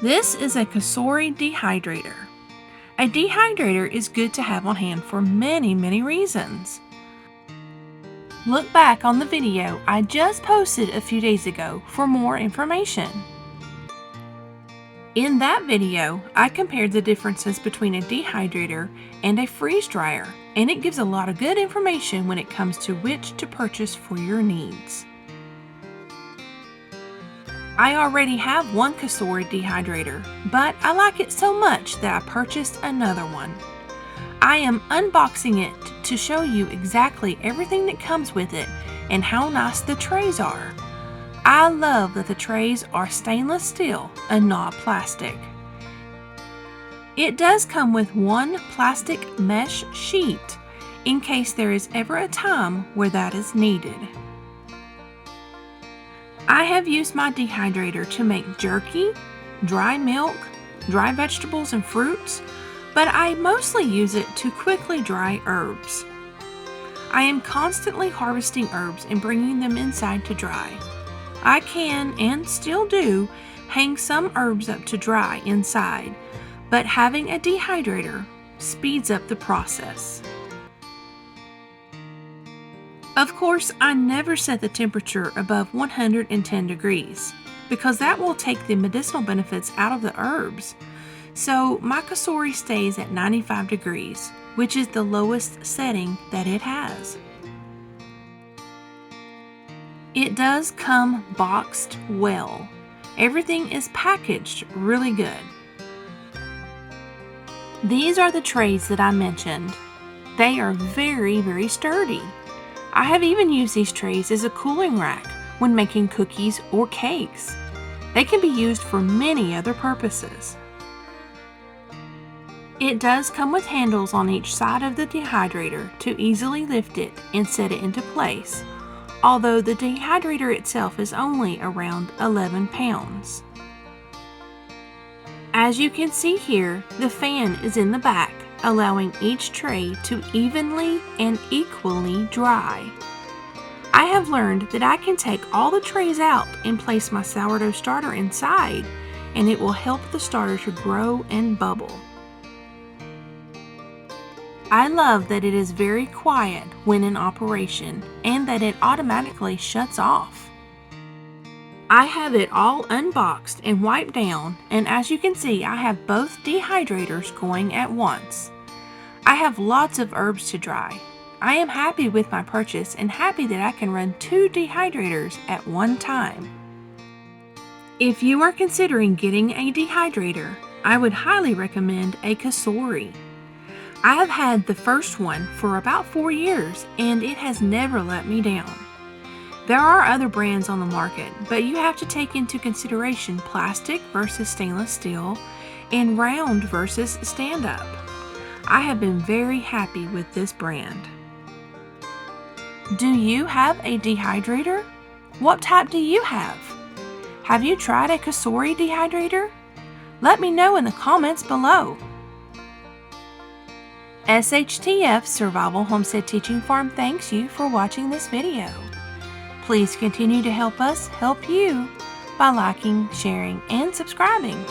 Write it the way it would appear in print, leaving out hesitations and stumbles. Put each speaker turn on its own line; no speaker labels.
This is a Cosori Dehydrator. A dehydrator is good to have on hand for many reasons. Look back on the video I just posted a few days ago for more information. In that video, I compared the differences between a dehydrator and a freeze dryer, and it gives a lot of good information when it comes to which to purchase for your needs. I already have one Cosori dehydrator, but I like it so much that I purchased another one. I am unboxing it to show you exactly everything that comes with it and how nice the trays are. I love that the trays are stainless steel and not plastic. It does come with one plastic mesh sheet in case there is ever a time where that is needed. I have used my dehydrator to make jerky, dry milk, dry vegetables and fruits, but I mostly use it to quickly dry herbs. I am constantly harvesting herbs and bringing them inside to dry. I can, and still do, hang some herbs up to dry inside, but having a dehydrator speeds up the process. Of course, I never set the temperature above 110 degrees because that will take the medicinal benefits out of the herbs. So my Cosori stays at 95 degrees, which is the lowest setting that it has. It does come boxed well. Everything is packaged really good. These are the trays that I mentioned. They are very sturdy. I have even used these trays as a cooling rack when making cookies or cakes. They can be used for many other purposes. It does come with handles on each side of the dehydrator to easily lift it and set it into place, although the dehydrator itself is only around 11 pounds. As you can see here, the fan is in the back, allowing each tray to evenly and equally dry. I have learned that I can take all the trays out and place my sourdough starter inside, and it will help the starter to grow and bubble. I love that it is very quiet when in operation and that it automatically shuts off. I have it all unboxed and wiped down, and as you can see, I have both dehydrators going at once. I have lots of herbs to dry. I am happy with my purchase and happy that I can run 2 dehydrators at one time. If you are considering getting a dehydrator, I would highly recommend a Cosori. I have had the first one for about 4 years and it has never let me down. There are other brands on the market, but you have to take into consideration plastic versus stainless steel and round versus stand-up. I have been very happy with this brand. Do you have a dehydrator? What type do you have? Have you tried a Cosori dehydrator? Let me know in the comments below. SHTF Survival Homestead Teaching Farm thanks you for watching this video. Please continue to help us help you by liking, sharing, and subscribing.